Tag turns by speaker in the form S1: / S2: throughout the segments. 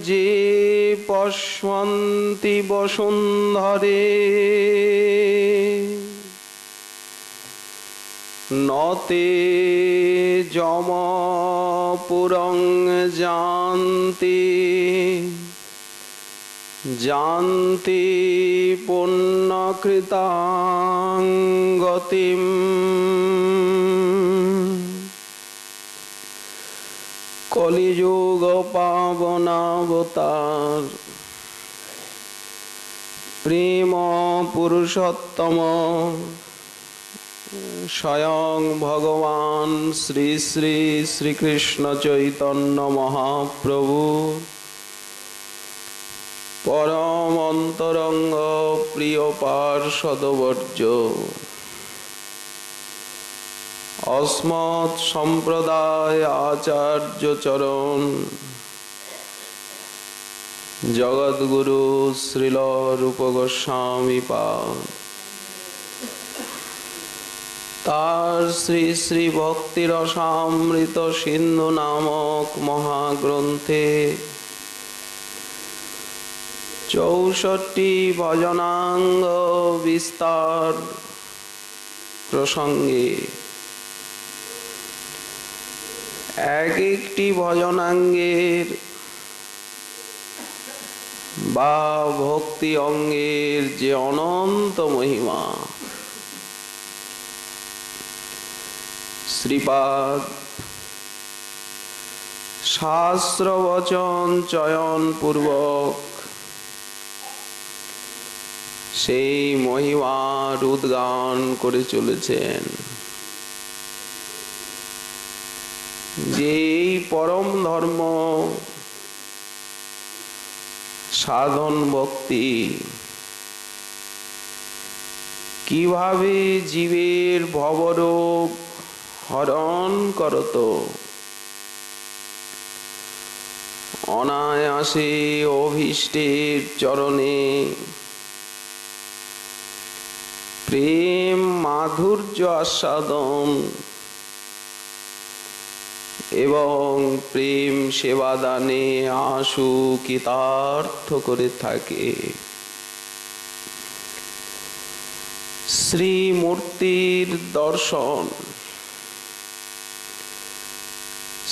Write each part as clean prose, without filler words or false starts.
S1: যে পশ্যন্তি বসুন্ধরে নতে যমপুরং যান্তি যান্তি পুণ্যকৃতাং গতিম। কলিযুগ পাবনাবতার প্রেম পুরুষোত্তম স্বয়ং ভগবান শ্রী শ্রী শ্রীকৃষ্ণ চৈতন্য মহাপ্রভু পরম অন্তরঙ্গ প্রিয় পার্ষদবর্য অস্মৎ সম্প্রদায় আচার্য চরণ জগদ্গুরু শ্রীল রূপ গোস্বামী পাদ তার শ্রী শ্রী ভক্তি রসামৃত সিন্ধু নামক মহাগ্রন্থে 64 ভজনাঙ্গ বিস্তার প্রসঙ্গে এক একটি ভজনাঙ্গের বা ভক্তি অঙ্গের যে অনন্ত মহিমা শ্রীপাদ শাস্ত্র বচন চয়ন পূর্বক সেই মহিমার উদ্গান করে চলেছেন। যে পরম ধর্ম সাধন ভক্তি কিভাবে জীবের ভবরোগ হরণ করত, অনায়াসে অভীষ্টের চরণে প্রেম মাধুর্য আস্বাদন এবং প্রেম সেবাদানে আশু কৃতার্থ করে থাকে। শ্রীমূর্তির দর্শন,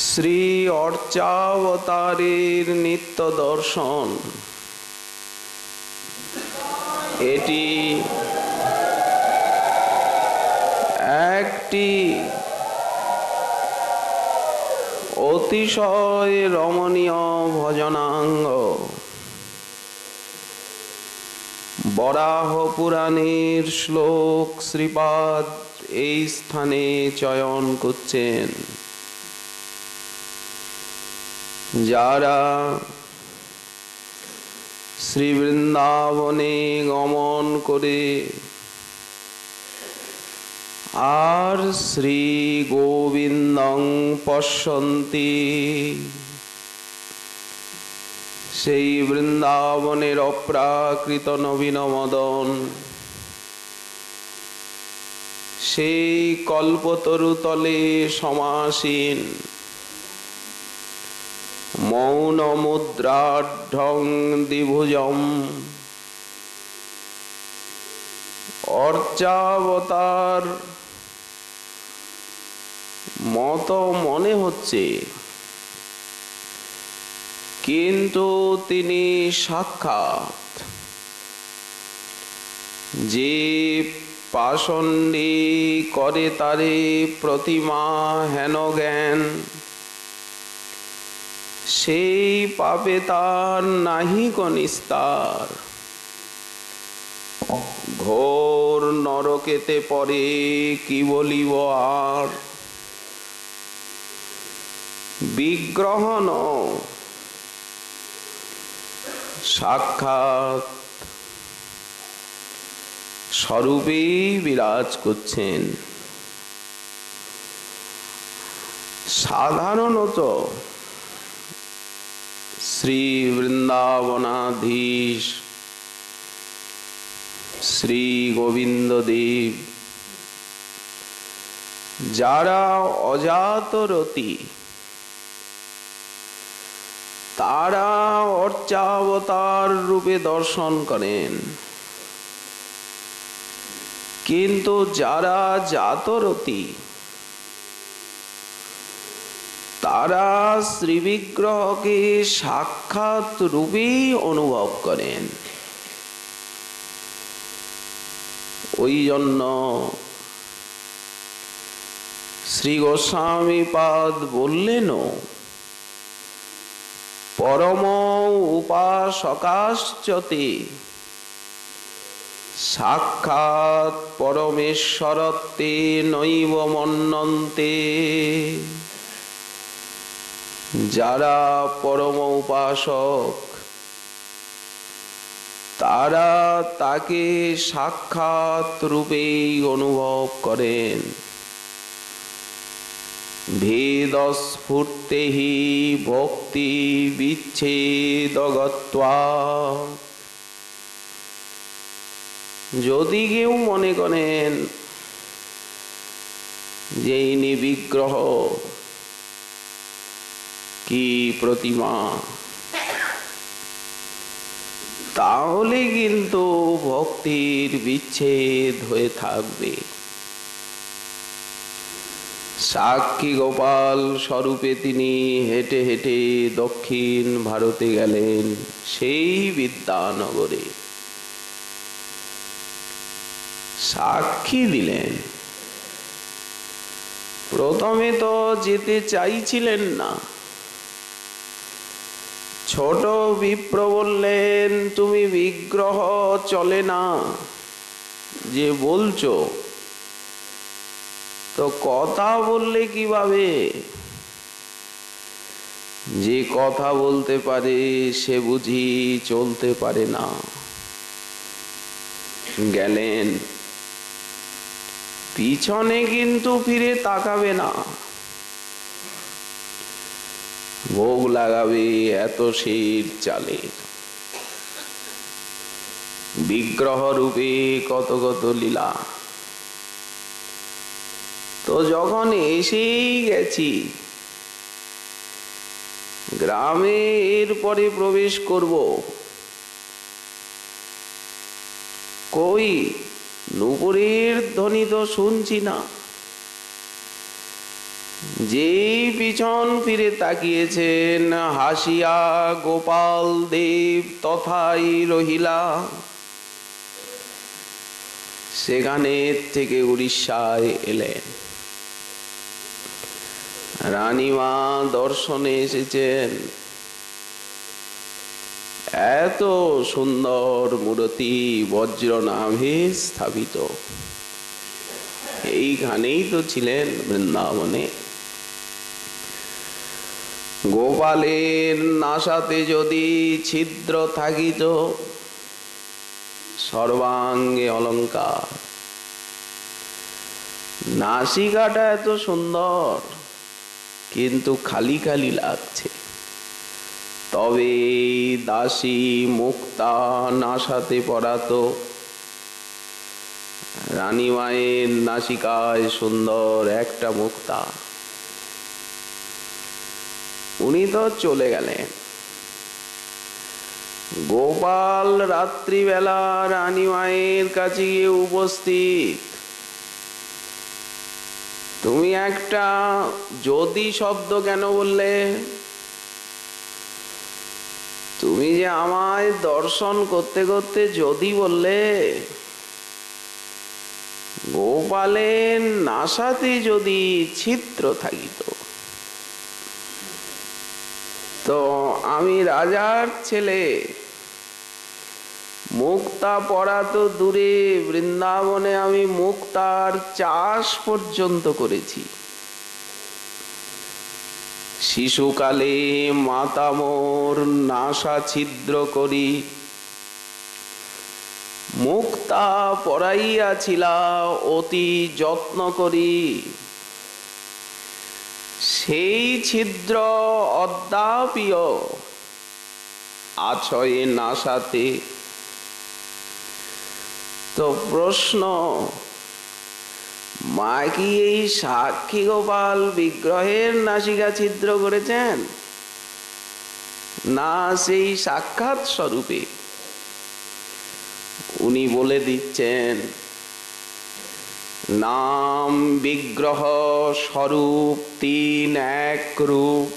S1: শ্রী অর্চাবতারের নিত্য দর্শন, এটি একটি অতিশয় রমণীয় ভজনাঙ্গ। বরাহ পুরাণের শ্লোক শ্রীপাদ এই স্থানে চয়ন করছেন। যারা শ্রী বৃন্দাবনে গমন করে আর শ্রী গোবিন্দং পশ্যন্তি, সেই বৃন্দাবনের অপ্রাকৃত নবীন মদন, সেই কল্পতরুতলে সমাসীন মৌন মুদ্রাঢ্যং দ্বিভুজম অর্চাবতার মতো মনে হচ্ছে, কিন্তু তিনি সাক্ষাৎ যে পাষণ্ডী করে তারে প্রতিমা হেন জ্ঞান, সেই পাপে তার নাহিক নিস্তার। ঘোর নরকেতে পরে কি বলিব আর, বিগ্রহণ সাক্ষাৎ স্বরূপেই বিরাজ করছেন। সাধারণত শ্রী বৃন্দাবনাধীশ শ্রী গোবিন্দদেব যারা অজাতরতি তারা অর্চাবতার রূপে দর্শন করেন, কিন্তু যারা জাতরতি তারা শ্রীবিগ্রহকে সাক্ষাৎ রূপেই অনুভব করেন। ওই জন্য শ্রী গোস্বামী পাদ বললেন, পরম উপাসকাশ্চতে সাক্ষাৎ পরমেশ্বরত্বে নৈব মন্যন্তে। যারা পরম উপাসক তারা তাকে সাক্ষাৎ রূপেই অনুভব করেন। ভেদস্ফূর্তেহি ভক্তি বিচ্ছেদগত্বা। যদি কেউ মনে করেন যে ইনি বিগ্রহ কি প্রতিমা, তাহলে কিন্তু ভক্তির বিচ্ছেদ হয়ে থাকবে। সাক্ষী গোপাল স্বরূপে তিনি হেঁটে হেঁটে দক্ষিণ ভারতে গেলেন, সেই বিদ্যানগরে সাক্ষী দিলেন। প্রথমে তো যেতে চাইছিলেন না। ছোট বিপ্র বললেন, তুমি বিগ্রহ চলে না যে বলছো, তো কথা বললে কিভাবে? যে কথা বলতে পারে সে বুঝি চলতে পারে না। গেলেন, পিছনে কিন্তু ফিরে তাকাবে না। ভোগ লাগাবে এত শির চালের। বিগ্রহ রূপে কত কত লীলা। তো যখন এসেই গেছি, গ্রামে এরপরে প্রবেশ করব, কই নূপুরের ধ্বনি তো শুনছি না। যেই পিছন ফিরে তাকিয়েছেন, হাসিয়া গোপাল দেব তথাই রহিলা। সেখানে থেকে উড়িষ্যায় এলেন। রানীমা দর্শনে এসেছেন। এত সুন্দর মূর্তি বজ্রনাভে স্থাপিত। এইখানেই তো ছিলেন বৃন্দাবনে। গোপালের নাসাতে যদি ছিদ্র থাকিত, সর্বাঙ্গে অলঙ্কার। নাসিকাটা এত সুন্দর, কিন্তু খালি খালি লাগছে। তবে দাসী মুক্তা নাসাতে পরাতো। রানীমায়ের নাসিকায় সুন্দর একটা মুক্তা। উনি তো চলে গেলেন। গোপাল রাত্রিবেলা রানীমায়ের কাছে গিয়ে উপস্থিত। তুমি একটা যদি শব্দ কেন বললে? তুমি যে আমায় দর্শন করতে করতে যদি বললে, গোপালের নাসাতে যদি ছিদ্র থাকিত, তো আমি রাজার ছেলে, মুক্তা পরা তো দূরে, বৃন্দাবনে আমি মুক্তার চাষ পর্যন্ত করেছি। শিশুকালে মাতা মোর নাসা ছিদ্র করি মুক্তা পরাইয়াছিলা অতি যত্ন করি। সেই ছিদ্র অদ্যাপিও আছয় নাসাতে। তো প্রশ্ন, মা কি এই সাক্ষী গোপাল বিগ্রহের নাসিকা ছিদ্র করেছেন? না সেই সাক্ষাৎ স্বরূপে। উনি বলে দিচ্ছেন, নাম বিগ্রহ স্বরূপ তিন এক রূপ,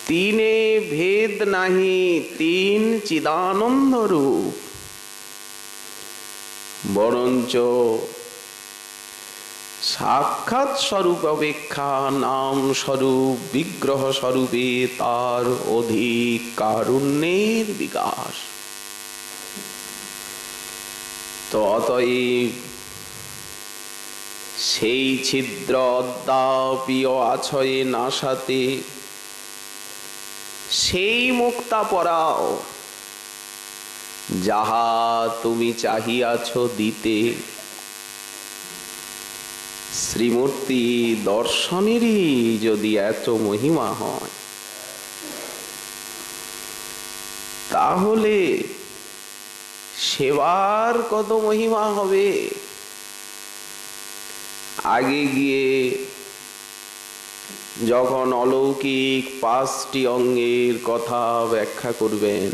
S1: তিনে ভেদ নাহি তিন চিদানন্দ রূপ। বরঞ্চ সাক্ষাৎ স্বরূপ অপেক্ষা নাম স্বরূপ বিগ্রহ স্বরূপে তার অধিক কারুণ্যের বিকাশ। তো অতএব সেই ছিদ্র অদ্যাপিও আছয়ে নাসাতে, সেই মুক্তা পরাও যাহা তুমি চাহিয়াছ দিতে। শ্রীমূর্তি দর্শনেরই যদি এত মহিমা হয়, তাহলে সেবার কত মহিমা হবে। আগে গিয়ে যখন অলৌকিক 5টি অঙ্গের কথা ব্যাখ্যা করবেন,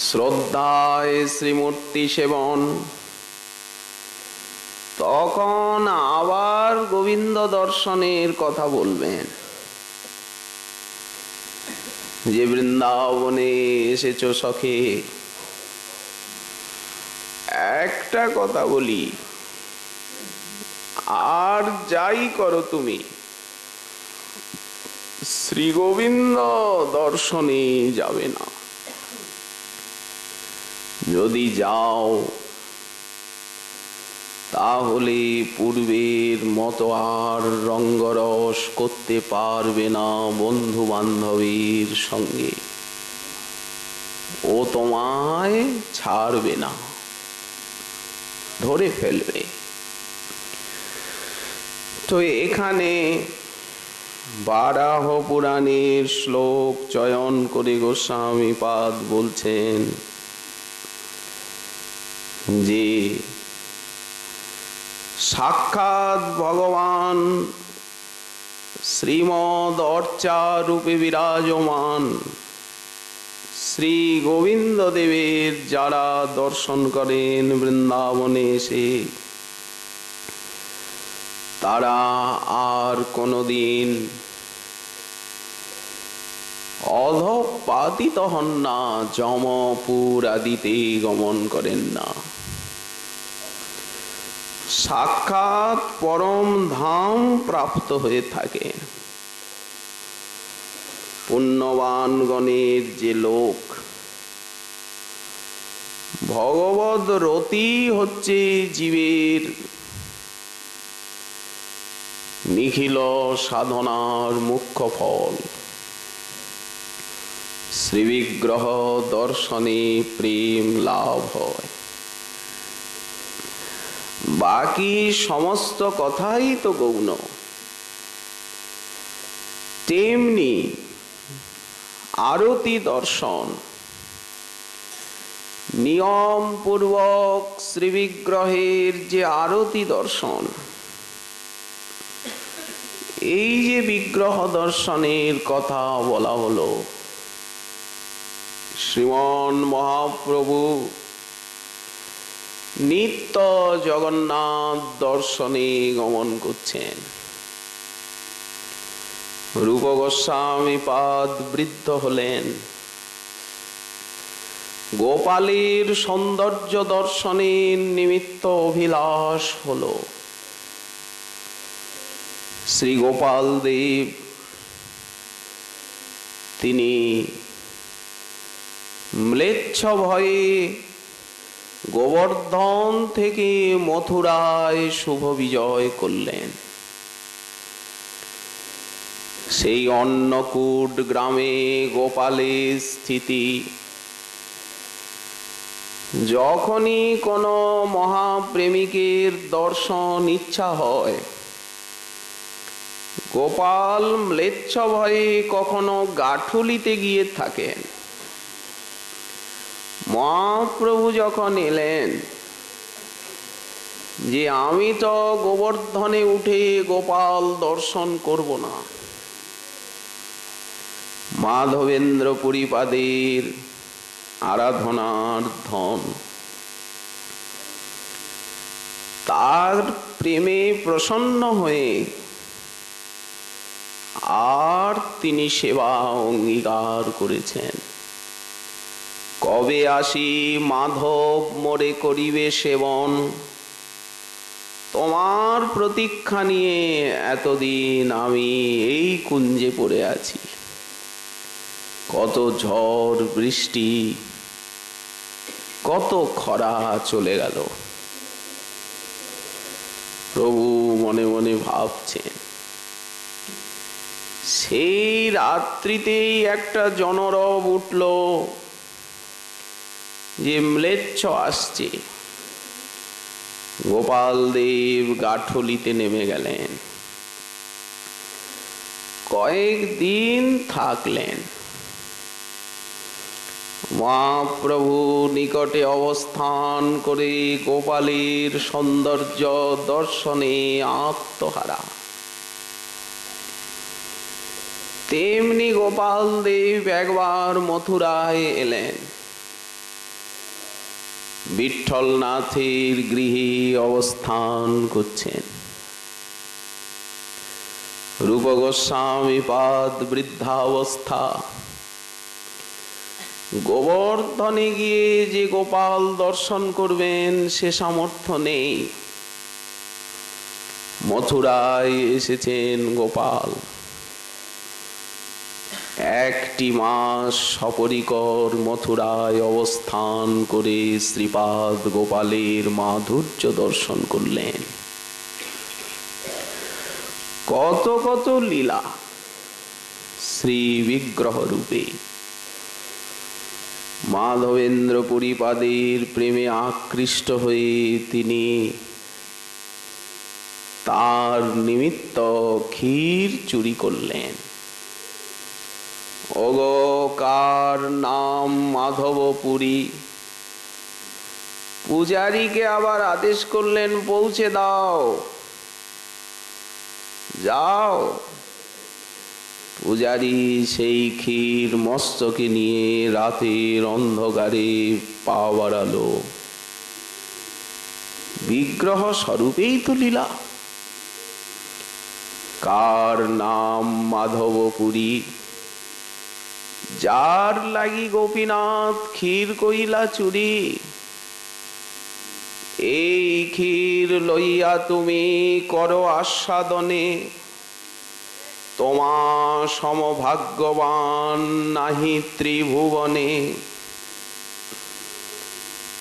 S1: শ্রদ্ধায় শ্রীমূর্তি সেবন, তখন আবার গোবিন্দ দর্শনের কথা বলবেন। যে বৃন্দাবনে এসেছো সখে, একটা কথা বলি, আর যাই করো তুমি, শ্রী গোবিন্দ দর্শনে যাবে না। যদি যাও তাহলে পূর্বের মতো আর রঙ্গরস করতে পারবে না বন্ধু বান্ধবীর সঙ্গে। ও তোমায় ছাড়বে না, ধরে ফেলবে। তো এখানে বারাহ পুরাণের শ্লোক চয়ন করে গোস্বামীপাদ বলছেন যে সাক্ষাৎ ভগবান শ্রীমদ অর্চা রূপে বিরাজমান শ্রী গোবিন্দ দেবের যারা দর্শন করেন বৃন্দাবনে এসে, তারা আর কোনদিন অধঃপাতিত হন না, যমপুর আদিতে গমন করেন না। সাক্ষাৎ পরম ধাম প্রাপ্ত হয়ে থাকে। পুণ্যবানগণের যে লোক, ভগবদ রতি হচ্ছে জীবের নিখিল সাধনার মুখ্য ফল। শ্রীবিগ্রহ দর্শনে প্রেম লাভ হয়। বাকি সমস্ত কথাই তো গৌণ। তেমনি আরতি দর্শন, নিয়ম পূর্বক শ্রীবিগ্রহের যে আরতি দর্শন, এই যে বিগ্রহ দর্শনের কথা বলা হলো, শ্রীমন মহাপ্রভু নিত্য জগন্নাথ দর্শনে গমন করছেন। রূপ গোস্বামীপাদ বৃদ্ধ হলেন, গোপালের সৌন্দর্য দর্শনের নিমিত্ত অভিলাষ হলো। শ্রী গোপাল দেব তিনি ম্লেচ্ছ ভয়ে গোবর্ধন থেকে মথুরায় শুভ বিজয় করলেন। সেই অন্নকূট গ্রামে গোপালের স্থিতি। যখনই কোনো মহাপ্রেমিকের দর্শন ইচ্ছা হয়, গোপাল ম্লেচ্ছ ভয়ে কখনো গাঠুলিতে গিয়ে থাকেন। মহাপ্রভু যখন এলেন যে আমি তো গোবর্ধনে উঠে গোপাল দর্শন করব না, মাধবেন্দ্র পুরীপাদের আরাধনার ধন। তার প্রেমে প্রসন্ন হয়ে আর তিনি সেবা অঙ্গীকার করেছেন। কবে আসি মাধব মোরে করিবে সেবন, তোমার প্রতীক্ষা নিয়ে এতদিন আমি এই কুঞ্জে পড়ে আছি। কত ঝড় বৃষ্টি, কত খরা চলে গেল। প্রভু মনে মনে ভাবছেন, সেই রাত্রিতেই একটা জনরব উঠল যে ম্লেচ্ছ আসছে। গোপাল দেব গাঠলিতে নেমে গেলেন, কয়েকদিন থাকলেন। মহাপ্রভু নিকটে অবস্থান করে গোপালের সৌন্দর্য দর্শনে আত্মহারা। তেমনি গোপাল দেব একবার মথুরায় এলেন। বিঠ্ঠলনাথের গৃহে অবস্থান করছেন। রূপ গোস্বামী পাদ বৃদ্ধাবস্থা। গোবর্ধনে গিয়ে যে গোপাল দর্শন করবেন সে সামর্থ্য নেই। মথুরায় এসেছেন গোপাল। একটি মাস সপরিকর মথুরায় অবস্থান করে শ্রীপাদ গোপালের মাধুর্য দর্শন করলেন। কত কত লীলা শ্রী বিগ্রহ রূপে। মাধবেন্দ্র পুরীপাদের প্রেমে আকৃষ্ট হয়ে তিনি তার নিমিত্ত ক্ষীর চুরি করলেন। ওগো কার নাম মাধবপুরী। পূজারীকে আবার আদেশ করলেন, পৌঁছে দাও। যাও। পূজারী সেই ক্ষীর মস্তকে নিয়ে রাতের অন্ধকারে পা বাড়ালো। বিগ্রহ স্বরূপেই তো লীলা। কার নাম মাধবপুরী, যার লাগি গোপীনাথ ক্ষীর কইলা চুরি। এই ক্ষীর লইয়া তুমি করো আস্বাদনে, তোমা সমভাগ্যবান নাহি ত্রিভুবনে।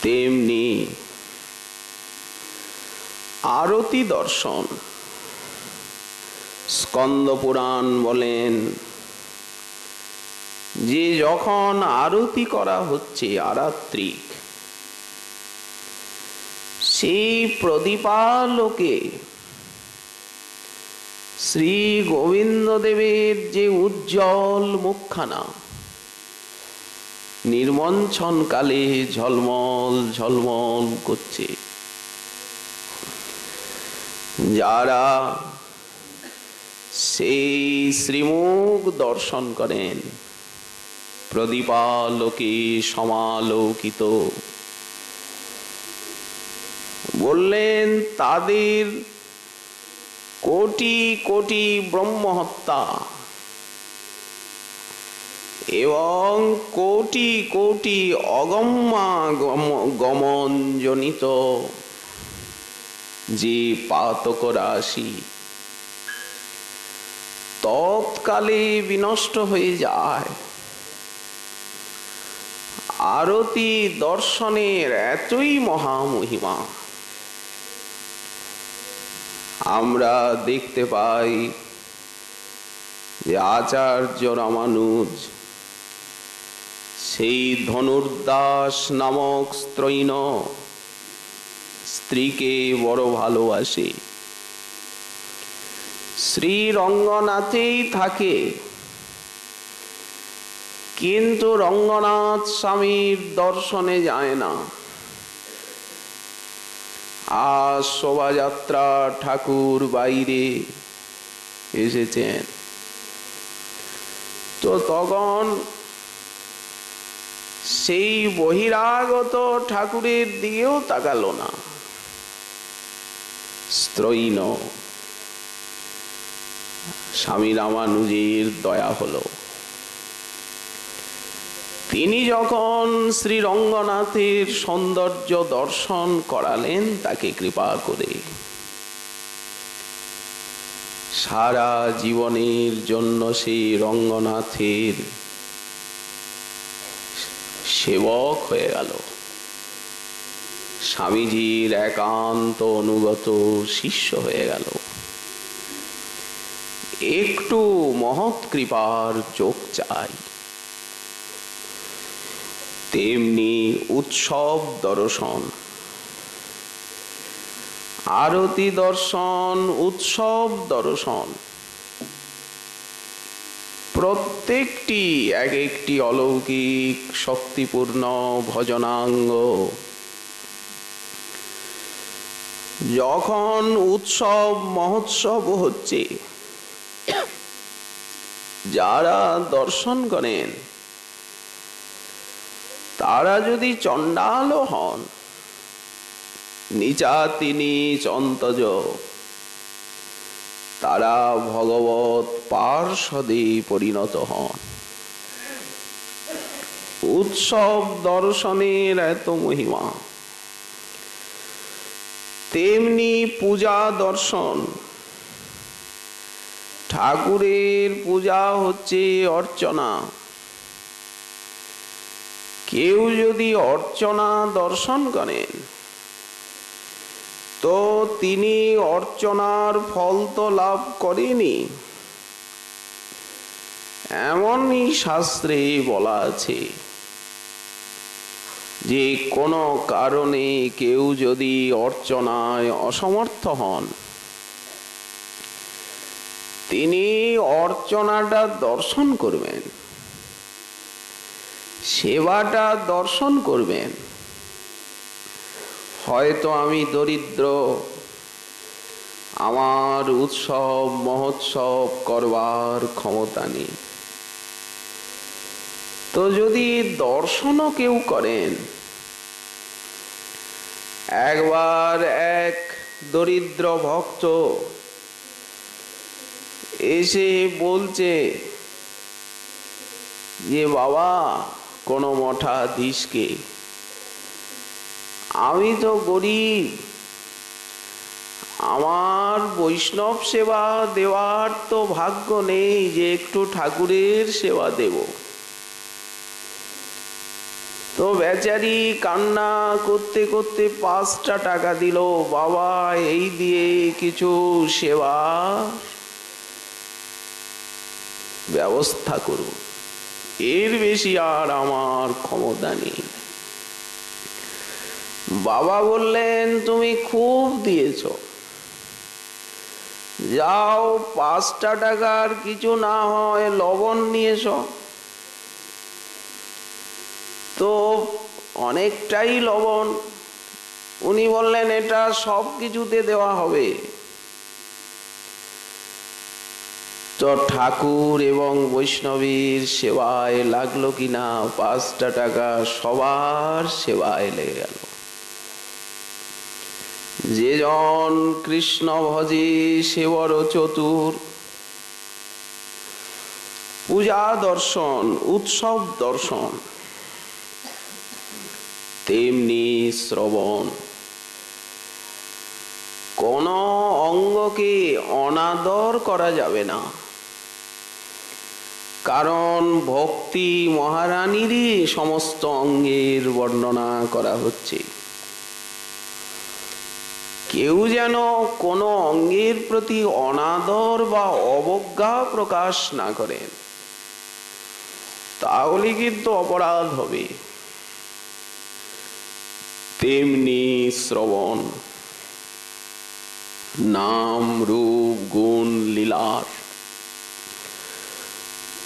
S1: তেমনি আরতি দর্শন। স্কন্দ পুরাণ বলেন যে যখন আরতি করা হচ্ছে আরাত্রিক, সেই প্রদীপালোকে শ্রী গোবিন্দ দেবের যে উজ্জ্বল মুখখানা নির্মঞ্চন কালে ঝলমল ঝলমল করছে। যারা সেই শ্রীমুখ দর্শন করেন, প্রদীপালোকে সমালোকিত, বললেন তাদের কোটি কোটি ব্রহ্মহত্যা এবং কোটি কোটি অগম্যাগমনজনিত যে পাতক রাশি তৎকালে বিনষ্ট হয়ে যায়। আরতি দর্শনের এতই মহামহিমা আমরা দেখতে পাই যে আচার্য রামানুজ সেই ধনুর্দাস নামক স্ত্রৈণ স্ত্রীকে বড় ভালোবাসে। শ্রী রঙ্গনাথেই থাকে, কিন্তু রঙ্গনাথ স্বামীর দর্শনে যায় না। আজ শোভাযাত্রা ঠাকুর বাইরে এসেছেন, তো তখন সেই বহিরাগত ঠাকুরের দিকেও তাকালো না। স্ত্রৈণ স্বামী রামানুজের দয়া হলো। তিনি যখন শ্রী রঙ্গনাথের সৌন্দর্য দর্শন করালেন তাকে কৃপা করে, সারা জীবনের জন্য সেই রঙ্গনাথের সেবক হয়ে গেল, স্বামীজির একান্ত অনুগত শিষ্য হয়ে গেল। একটু মহৎ কৃপার যোগ চাই। তেমনি উৎসব দর্শন, আরতি দর্শন, উৎসব দর্শন প্রত্যেকটি এক একটি অলৌকিক শক্তিপূর্ণ ভজনাঙ্গ। যখন উৎসব মহোৎসব হচ্ছে, যারা দর্শন করেন তারা যদি চণ্ডালও হন, নিচাতিনি চন্তজ, তারা ভগবত পার্ষদে পরিণত হন। উৎসব দর্শনের এত মহিমা। তেমনি পূজা দর্শন, ঠাকুরের পূজা হচ্ছে অর্চনা। কেউ যদি অর্চনা দর্শন করেন তো তিনি অর্চনার ফল তো লাভ করেনি, এমনই শাস্ত্রে বলা আছে যে কোনো কারণে কেউ যদি অর্চনায় অসমর্থ হন, তিনি অর্চনাটা দর্শন করবেন, সেবাটা দর্শন করবেন। হয়তো আমি দরিদ্র, আমার উৎসব মহোৎসব করবার ক্ষমতা নেই, তো যদি দর্শনও কেউ করেন। একবার এক দরিদ্র ভক্ত এসে বলছে যে বাবা কোনো মঠাধীশকে, আমি তো গরিব, আমার বৈষ্ণব সেবা দেওয়ার তো ভাগ্য নেই যে একটু ঠাকুরের সেবা দেব। তো বেচারি কান্না করতে করতে 5টা টাকা দিল, বাবা এই দিয়ে কিছু সেবা ব্যবস্থা করুন, এর বেশি আর আমার ক্ষমতা নেই। বাবা বললেন তুমি খুব দিয়েছ, যাও 5টা টাকার কিছু না হয় লবণ নিয়ে এসো। তো অনেকটাই লবণ, উনি বললেন এটা সব কিছুতে দেওয়া হবে। তো ঠাকুর এবং বৈষ্ণবীর সেবায় লাগলো কিনা 5টা টাকা সবার সেবায় লেগে গেল। যে জন কৃষ্ণ ভজে সে বড় চতুর। পূজা দর্শন, উৎসব দর্শন, তেমনি শ্রবণ। কোন অঙ্গকে অনাদর করা যাবে না, কারণ ভক্তি মহারানীরই সমস্ত অঙ্গের বর্ণনা করা হচ্ছে। কেউ যেন কোনো অঙ্গের প্রতি অনাদর বা অবজ্ঞা প্রকাশ না করেন, তাহলে কিন্তু অপরাধ হবে। তেমনি শ্রবণ, নাম রূপ গুণ লীলার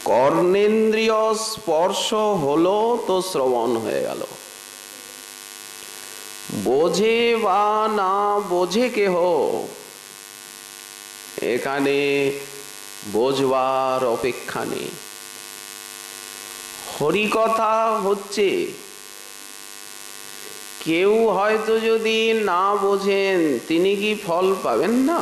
S1: কর্ণেন্দ্রিয় স্পর্শ হলো তো শ্রবণ হয়ে গেল। বোঝে বা না বোঝে কেহ, এখানে বোঝবার অপেক্ষা নেই। হরিকথা হচ্ছে, কেউ হয়তো যদি না বোঝেন তিনি কি ফল পাবেন না?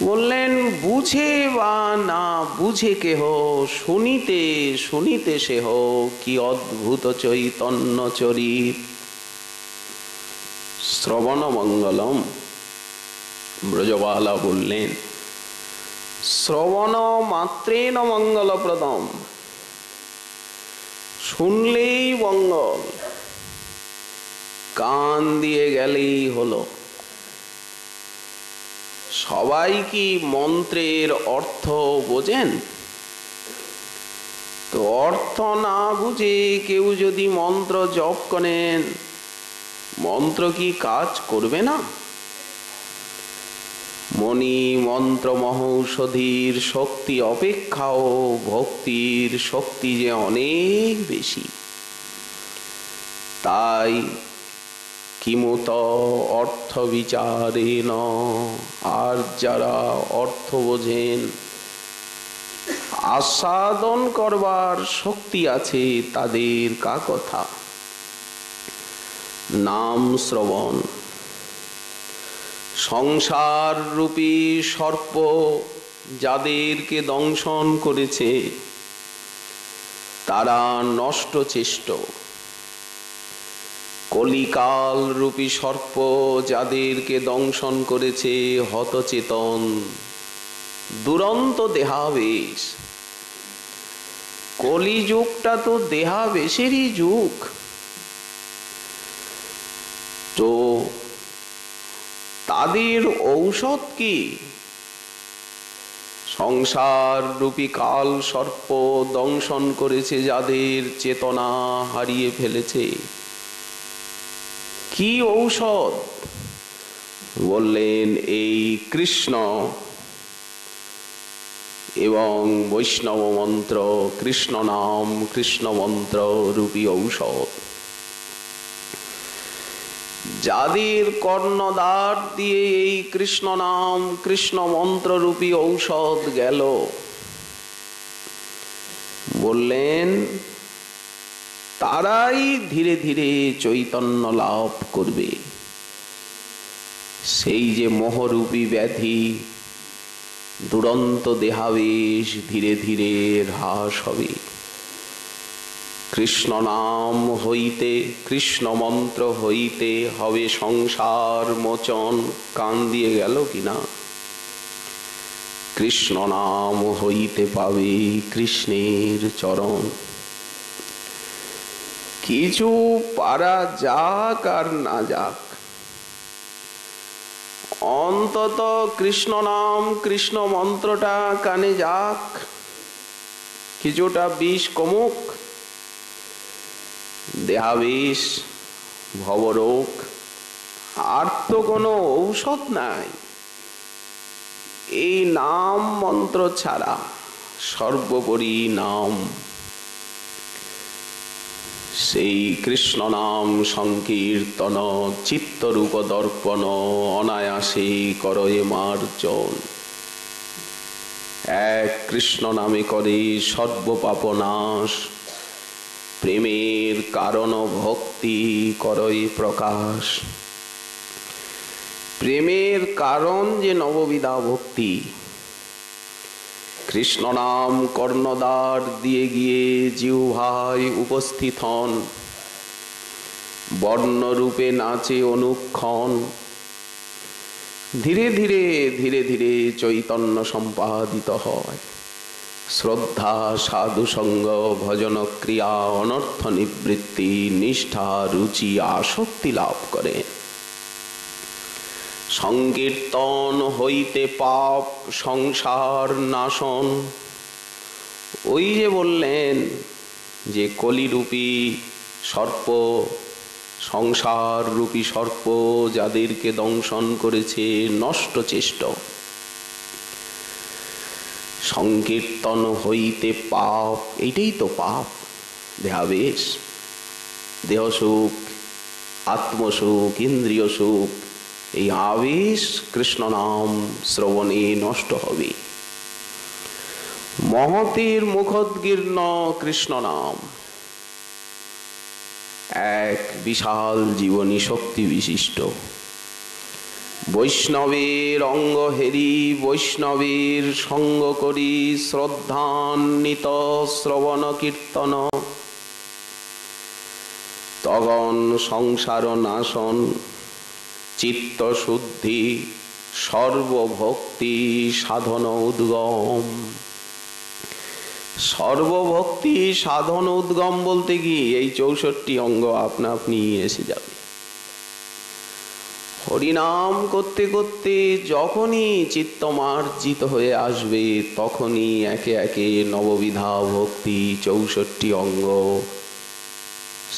S1: বললেন বুঝে বা না বুঝে কেহ, শুনিতে শুনিতে সেহ কি অদ্ভুত চৈতন্য চরিত। শ্রবণ মঙ্গলম। ব্রজবালা বললেন শ্রবণ মাত্রেণ মঙ্গলপ্রদম, শুনলেই মঙ্গল, কান দিয়ে গেলেই হলো। সবাই কি মন্ত্রের অর্থ বোঝেন? তো অর্থ না বুঝে কেউ যদি মন্ত্র জপ করেন, মন্ত্র কি কাজ করবে না? মণি মন্ত্র মহৌষধির শক্তি অপেক্ষাও ভক্তির শক্তি যে অনেক বেশি। তাই কিমুত অর্থ বিচারেণ, আর যারা অর্থ বোঝেন, আস্বাদন করবার শক্তি আছে, তাদের কা কথা। নাম শ্রবণ। সংসার রূপী সর্প যাদেরকে দংশন করেছে তারা নষ্ট চেষ্ট। কলিকাল রূপী সর্প যাদেরকে দংশন করেছে হতচেতন, দুরন্ত দেহাবেশ। কলিযুগটা তো দেহাবেশেরই যুগ। তো তাদের ঔষধ কি? সংসার রূপী কাল সর্প দংশন করেছে যাদের, চেতনা হারিয়ে ফেলেছে, কি ঔষধ? বললেন এই কৃষ্ণ এবং বৈষ্ণব মন্ত্র, কৃষ্ণ নাম কৃষ্ণ মন্ত্র রূপী ঔষধ। যাদের কর্ণদ্বার দিয়ে এই কৃষ্ণ নাম কৃষ্ণ মন্ত্র রূপী ঔষধ গেল, বললেন তারাই ধীরে ধীরে চৈতন্য লাভ করবে। সেই যে মোহরূপী ব্যাধি, দুরন্ত দেহাবেশ ধীরে ধীরে হ্রাস হবে। কৃষ্ণ নাম হইতে, কৃষ্ণ মন্ত্র হইতে হবে সংসার মোচন। কান দিয়ে গেল কিনা? কৃষ্ণ নাম হইতে পাবে কৃষ্ণের চরণ। কিছু পারা যাক আর না যাক, অন্তত কৃষ্ণ নাম কৃষ্ণ মন্ত্রটা কানে যাক, কিছুটা বিষ কমুক। দেহাবেশ, ভবরোগ, আর তো কোনো ঔষধ নাই এই নাম মন্ত্র ছাড়া। সর্বোপরি নাম। সেই কৃষ্ণ নাম সংকীর্তন, চিত্তরূপ দর্পণ, অনায়াসে করয়ে মার্জন। এক কৃষ্ণ নামে করে সর্বপাপ নাশ, প্রেমের কারণ ভক্তি করয়ে প্রকাশ। প্রেমের কারণ যে নববিধা ভক্তি। কৃষ্ণ নাম কর্ণদ্বার দিয়ে গিয়ে জিহ্বায় উপস্থিত হন, বর্ণরূপে নাচে অনুক্ষণ। ধীরে ধীরে ধীরে ধীরে চৈতন্য সম্পাদিত হয়। শ্রদ্ধা, সাধুসঙ্গ, ভজন ক্রিয়া, অনর্থ নিবৃত্তি, নিষ্ঠা, রুচি, আসক্তি লাভ করে। সংকীর্তন হইতে পাপ সংসার নাশন। ওই যে বললেন যে কলিরূপী সর্প, সংসার রূপী সর্প যাদেরকে দংশন করেছে নষ্ট চেষ্ট। সংকীর্তন হইতে পাপ, এইটাই তো পাপ। দেহাবেশ, দেহসুখ, আত্মসুখ, ইন্দ্রিয় সুখ, এই আবেশ কৃষ্ণ নাম শ্রবণে নষ্ট হবে। মহতির মুখোদ্গীর্ণ কৃষ্ণ নাম এক বিশাল জীবনী শক্তি বিশিষ্ট। বৈষ্ণবের অঙ্গ হেরি বৈষ্ণবের সঙ্গ করি শ্রদ্ধান্বিত শ্রবণ কীর্তন। তগণ সংসার নাশন চিত্ত শুদ্ধি সর্বভক্তি সাধন উদ্গম। সর্বভক্তি সাধন উদ্গম বলতে কি এই 64 অঙ্গ আপনা আপনি এসে যাবে। হরিনাম করতে করতে যখনই চিত্ত মার্জিত হয়ে আসবে তখনই একে একে নববিধা ভক্তি 64 অঙ্গ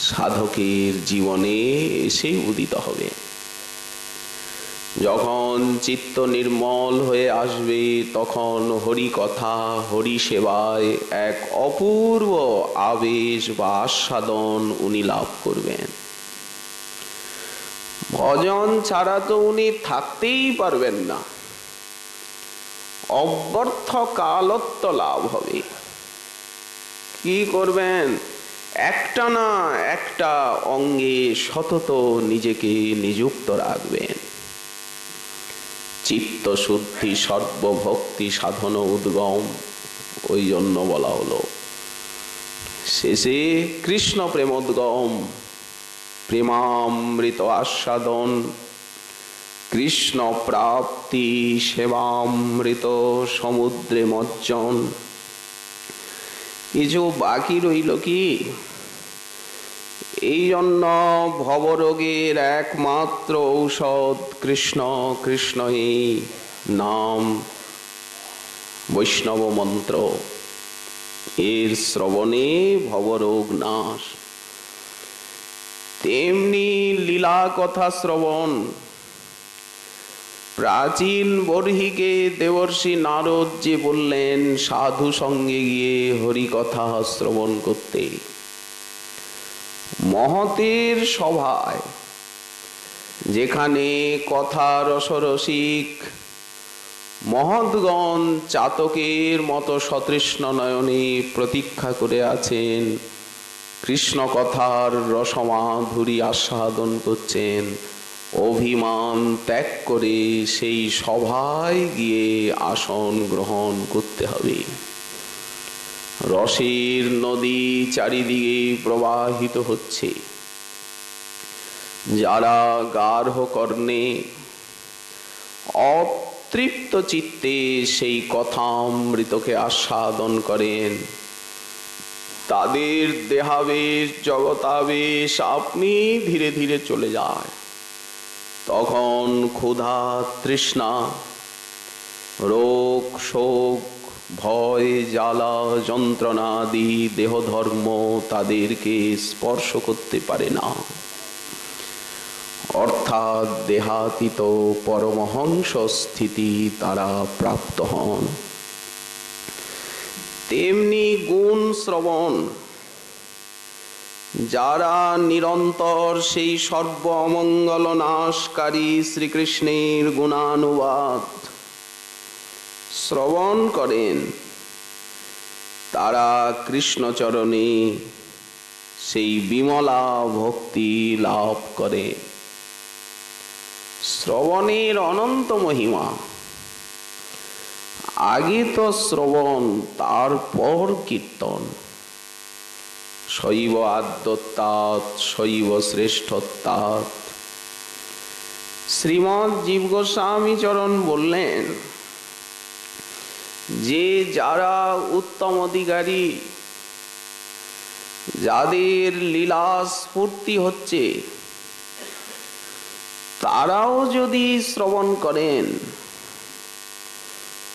S1: সাধকের জীবনে এসে উদিত হবে। যখন চিত্ত নির্মল হয়ে আসবে তখন হরি কথা হরি সেবায় এক অপূর্ব আবেশ বা আস্বাদন উনি লাভ করবেন। ভজন ছাড়া তো উনি থাকতেই পারবেন না, অব্যর্থ কালত্ব লাভ হবে। কি করবেন? একটা না একটা অঙ্গে সতত নিজেকে নিযুক্ত রাখবেন। চিত্ত শুদ্ধি সর্বভক্তি সাধন উদ্গম, ওই জন্য বলা হলো। শেষে কৃষ্ণ প্রেমোদ্গম, প্রেমামৃত আস্বাদন, কৃষ্ণ প্রাপ্তি সেবামৃত সমুদ্রে মজ্জন। কিছু বাকি রইল কি? এই জন্য ভবরোগের একমাত্র ঔষধ কৃষ্ণ কৃষ্ণই নাম, বৈষ্ণব মন্ত্র। এর শ্রবণে ভবরোগ নাশ। তেমনি লীলা কথা শ্রবণ। প্রাচীন বর্হিকে দেবর্ষি নারদ যে বললেন সাধু সঙ্গে গিয়ে হরি কথা শ্রবণ করতে। মহতের সভায় যেখানে কথা রসরসিক মহৎগণ চাতকের মতো সতৃষ্ণ নয়নে প্রতীক্ষা করে আছেন, কৃষ্ণ কথার রসমাধুরী আস্বাদন করছেন, অভিমান ত্যাগ করে সেই সভায় গিয়ে আসন গ্রহণ করতে হবে। রসের নদী চারিদিকে প্রবাহিত হচ্ছে। যারা গার্হ কর্ণে অতৃপ্ত চিত্তে সেই কথামৃতকে আস্বাদন করেন, তাদের দেহাবেশ জগতাবেশ আপনি ধীরে ধীরে চলে যায়। তখন ক্ষুধা তৃষ্ণা রোগ শোক ভয় জ্বালা যন্ত্রণাদি দেহধর্ম তাদেরকে স্পর্শ করতে পারে না, অর্থাৎ দেহাতীত পরমহংস স্থিতি তারা প্রাপ্ত হন। তেমনি গুণ শ্রবণ। যারা নিরন্তর সেই সর্ব অমঙ্গল নাশকারী শ্রীকৃষ্ণের গুণানুবাদ শ্রবণ করেন, তারা কৃষ্ণচরণে সেই বিমলা ভক্তি লাভ করে। শ্রবণের অনন্ত মহিমা। আগে তো শ্রবণ, তারপর কীর্তন। শৈব আদ্যত্বাৎ শৈব শ্রেষ্ঠত্বাৎ। শ্রীমৎ জীব গোস্বামী চরণ বললেন যে যারা উত্তম অধিকারী, যাদের লীলা স্ফূর্তি হচ্ছে, তারাও যদি শ্রবণ করেন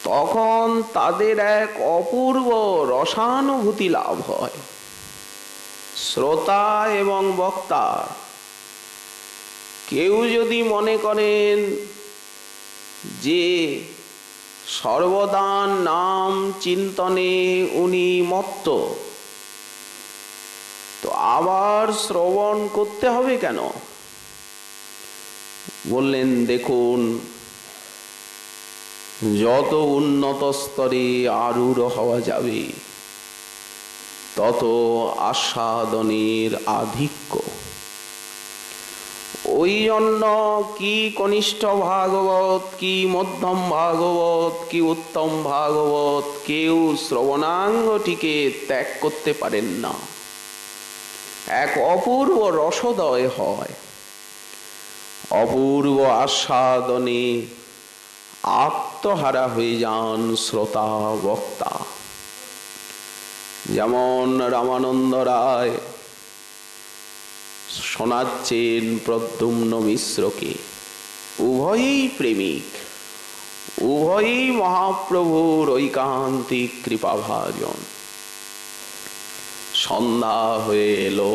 S1: তখন তাদের এক অপূর্ব রসানুভূতি লাভ হয়। শ্রোতা এবং বক্তা কেউ যদি মনে করেন যে সর্বদা নাম চিন্তনে উনি মত্ত, তো আবার শ্রবণ করতে হবে কেন? বললেন দেখুন, যত উন্নত স্তরে আরূঢ় হওয়া যাবে তত আস্বাদনের আধিক্য। ওই জন্য কি কনিষ্ঠ ভাগবত, কি মধ্যম ভাগবত, কি উত্তম ভাগবত কেউ শ্রবণাঙ্গটিকে ত্যাগ করতে পারেন না। এক অপূর্ব রসোদয় হয়, অপূর্ব আস্বাদনে আত্মহারা হয়ে যান শ্রোতা বক্তা। যেমন রামানন্দ রায় শোনাচ্ছেন প্রদ্যুম্ন মিশ্রকে, উভয়েই প্রেমিক, উভয়েই মহাপ্রভুর ঐকান্তিক কৃপাভাজন। সন্ধ্যা হয়ে এলো,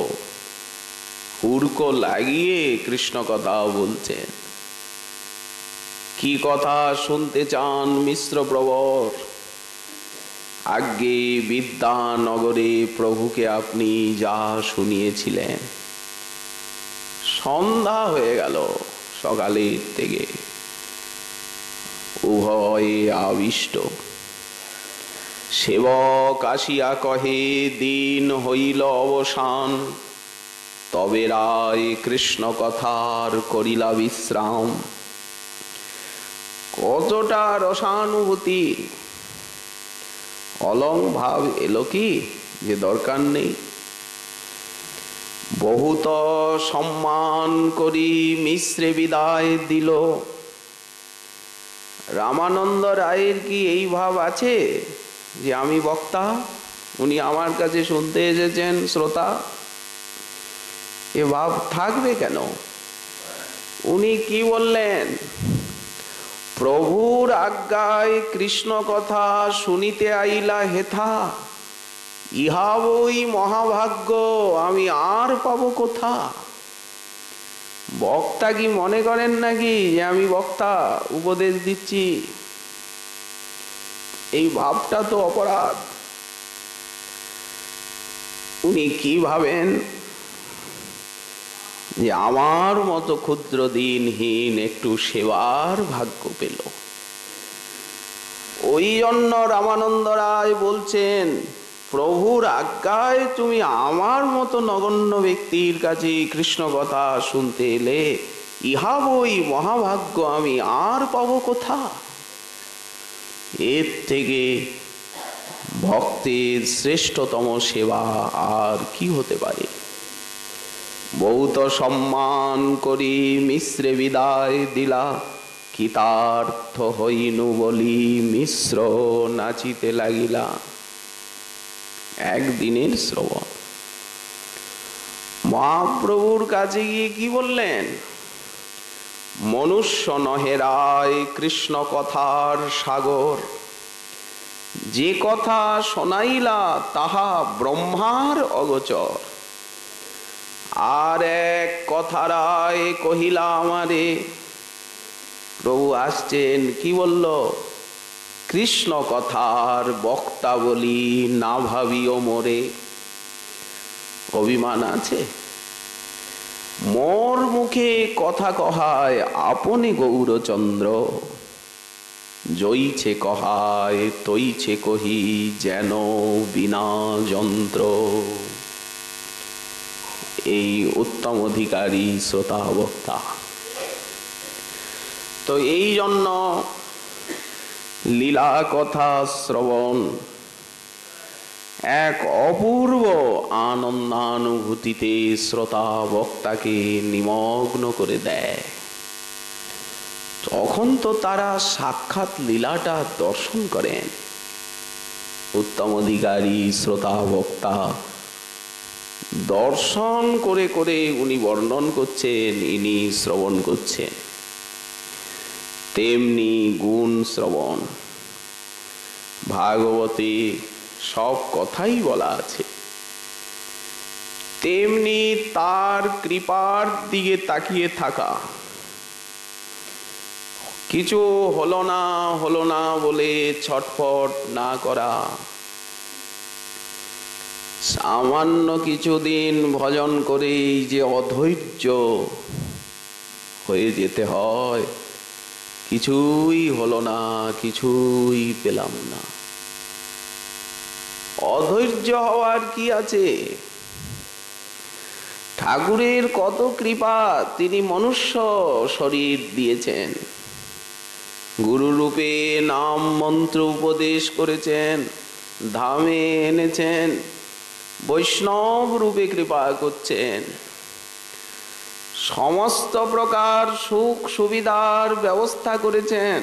S1: হুড়কো লাগিয়ে কৃষ্ণ কথা বলছেন। কি কথা শুনতে চান মিশ্র প্রবর? আগে বিদ্যানগরে প্রভুকে আপনি যা শুনিয়েছিলেন। সন্ধ্যা হয়ে গেল সকালের থেকে, উভয়ে আবিষ্ট। সেবক আসিয়া কহে, দিন হইল অবসান, তবে রায় কৃষ্ণ কথার করিলা বিশ্রাম। কতটা রসানুভূতি, অলং ভাব এলো কি যে দরকার নেই। বহুত সম্মান করি মিশ্রে বিদায় দিল। রামানন্দ রায়ের কি এই ভাব আছে যে আমি বক্তা, উনি আমার কাছে শুনতে এসেছেন শ্রোতা? এ ভাব থাকবে কেন? উনি কি বললেন? প্রভুর আজ্ঞায় কৃষ্ণ কথা শুনিতে আইলা হেথা, ইহা বই মহাভাগ্য, আমি আর পাবো কোথা। বক্তা কি মনে করেন নাকি যে আমি বক্তা উপদেশ দিচ্ছি? এই ভাবটা তো অপরাধ। উনি কি ভাবেন যে আমার মতো ক্ষুদ্র দিনহীন একটু সেবার ভাগ্য পেল। ওই জন্য রামানন্দ রায় বলছেন, প্রভুর আজ্ঞায় তুমি আমার মতো নগণ্য ব্যক্তির কাছে কৃষ্ণ কথা শুনতে এলে, ইহা বই মহাভাগ্য, আমি আর পাবো কোথা। এর থেকে ভক্তের শ্রেষ্ঠতম সেবা আর কি হতে পারে? বহুত সম্মান করি মিশ্রে বিদায় দিলা, কৃতার্থ হইনু বলি মিশ্র নাচিতে লাগিলা। একদিনের শ্রবণ। মহাপ্রভুর কাছে গিয়ে কি বললেন? মনুষ্য নহে রায় কৃষ্ণ কথার সাগর, যে কথা শোনাইলা তাহা ব্রহ্মার অগোচর। আর এক কথা রায় কহিলা আমারে। প্রভু আসছেন, কি বলল? কৃষ্ণ কথার বক্তা বলি না ভাবিও মোরে। অভিমান আছে? মোর মুখে কথা কহায় আপনি গৌরচন্দ্র, জইছে কহায় তৈছে কহি যেন বিনা যন্ত্র। এই উত্তম অধিকারী শ্রোতা বক্তা। তো এই জন্য লীলা কথা শ্রবণ এক অপূর্ব আনন্দানুভূতিতে শ্রোতা বক্তাকে নিমগ্ন করে দেয়। তখন তো তারা সাক্ষাৎ লীলাটা দর্শন করেন। উত্তম অধিকারী শ্রোতা বক্তা দর্শন করে করে উনি বর্ণন করছেন, ইনি শ্রবণ করছেন। তেমনি গুণ শ্রবণ। ভাগবতে সব কথাই বলা আছে, তেমনি তার কৃপার দিকে তাকিয়ে থাকা। কিছু হলো না বলে ছটফট না করা। সামান্য কিছুদিন ভজন করেই যে অধৈর্য হয়ে যেতে হয় কিছুই হলো না, কিছুই পেলাম না। অধৈর্য হওয়ার কি আছে? ঠাকুরের কত কৃপা, তিনি মনুষ্য শরীর দিয়েছেন, গুরু রূপে নাম মন্ত্র উপদেশ করেছেন, ধামে এনেছেন, বৈষ্ণব রূপে কৃপা করছেন, সমস্ত প্রকার সুখ সুবিধার ব্যবস্থা করেছেন।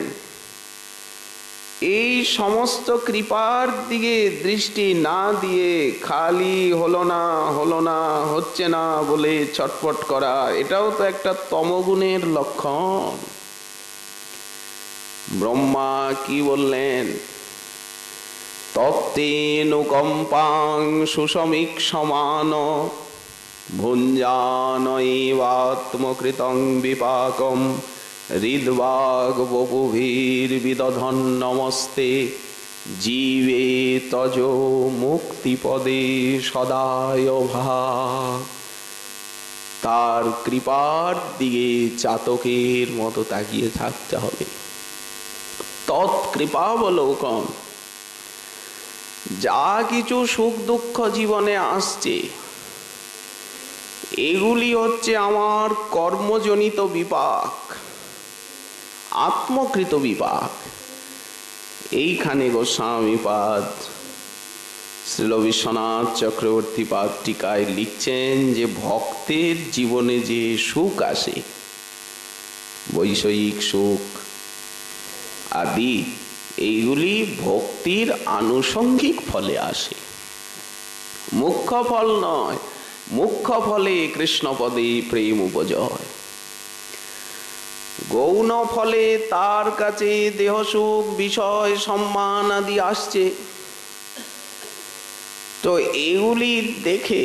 S1: এই সমস্ত কৃপার দিকে দৃষ্টি না দিয়ে খালি হলো না হলো না হচ্ছে না বলে ছটফট করা, এটাও তো একটা তমগুণের লক্ষণ। ব্রহ্মা কি বললেন? তত্তেনুকম্পাং সুসমীক সমান ভুঞ্জানৈবাত্মকৃতং বিপাকম হৃদ্বাগ বপুভীর বিদধন নমস্তে জীবে তজ মুক্তিপদে সদায় ভাগ। তার কৃপার দিকে চাতকের মতো তাকিয়ে থাকতে হবে। তৎকৃপাবলোকন। যা কিছু সুখ দুঃখ জীবনে আসছে, এগুলি হচ্ছে আমার কর্মজনিত বিপাক, আত্মকৃত বিপাক। এইখানে গোস্বামীপাদ শ্রীল বিশ্বনাথ চক্রবর্তী পাদ টিকায় লিখছেন যে ভক্তের জীবনে যে সুখ আসে, বৈষয়িক সুখ আদি, এইগুলি ভক্তির আনুষঙ্গিক ফলে আসে, মুখ্য ফল নয়। মুখ্য ফলে কৃষ্ণপদে প্রেম উপজয়, গৌণ ফলে তার কাছে দেহ সুখ বিষয় সম্মান আদি আসছে। তো এগুলি দেখে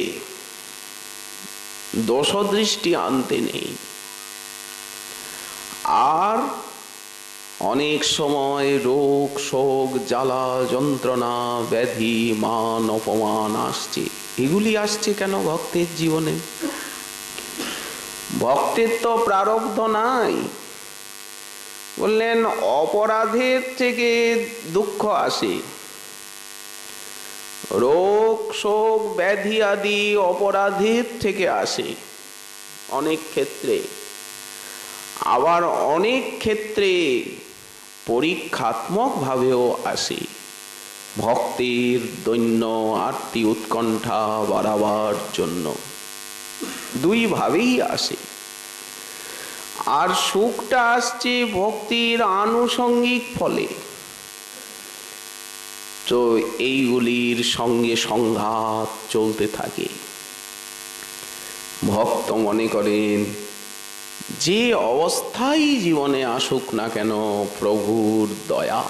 S1: দোষদৃষ্টি আনতে নেই। আর অনেক সময় রোগ শোক জ্বালা যন্ত্রণা ব্যাধি মান অপমান আসছে। এগুলি আসছে কেন ভক্তের জীবনে? ভক্তের তো প্রারব্ধ নাই। বললেন অপরাধের থেকে দুঃখ আসে, রোগ শোক ব্যাধি আদি অপরাধের থেকে আসে অনেক ক্ষেত্রে। আবার অনেক ক্ষেত্রে পরীক্ষাত্মক ভাবেও আসে, ভক্তের দৈন্য আরতি উৎকণ্ঠা বাড়াবার জন্য। দুই ভাবেই আসে। আর সুখটা আসছে ভক্তির আনুষঙ্গিক ফলে। তো এইগুলির সঙ্গে সংঘাত চলতে থাকে। ভক্ত মনে করেন যে অবস্থায় জীবনে আসুক না কেন প্রভুর দয়া,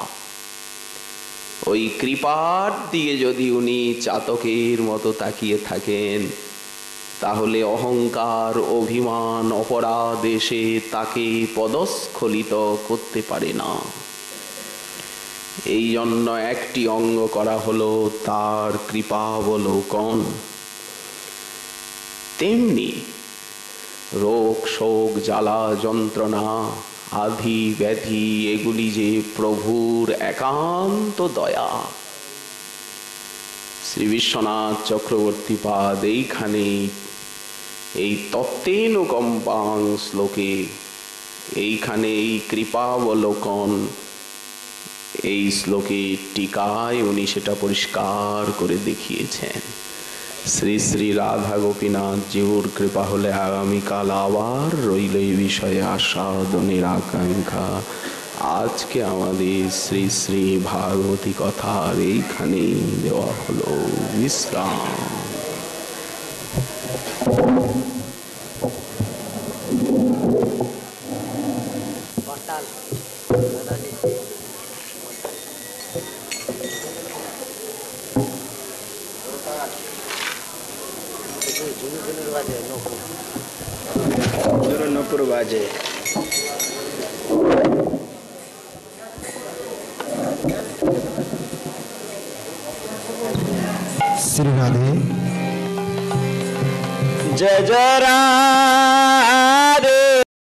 S1: ওই কৃপার দিকে যদি উনি চাতকের মতো তাকিয়ে থাকেন, তাহলে অহংকার অভিমান অপরাধ এসে তাকে পদস্খলিত করতে পারে না। এই জন্য একটি অঙ্গ করা হলো তার কৃপাবলোকন। তেমনি রোগ শোক জ্বালা যন্ত্রণা আধি ব্যাধি, এগুলি যে প্রভুর একান্ত দয়া। শ্রী বিশ্বনাথ চক্রবর্তী পাদ এইখানে এই তত্ত্বেনুকম্পাং শ্লোকে, এইখানে এই কৃপাবলোকন, এই শ্লোকে টিকায় উনি সেটা পরিষ্কার করে দেখিয়েছেন। শ্রী শ্রী রাধা গোপীনাথ জিউর কৃপা হলে আগামীকাল আবার রইল এই বিষয়ে আস্বাদনের আকাঙ্ক্ষা। আজকে আমাদের শ্রী শ্রী ভাগবতী কথার এইখানেই দেওয়া হলো বিশ্রাম।
S2: নপুর বাজে
S3: श्री राधे।
S2: जय जय राम।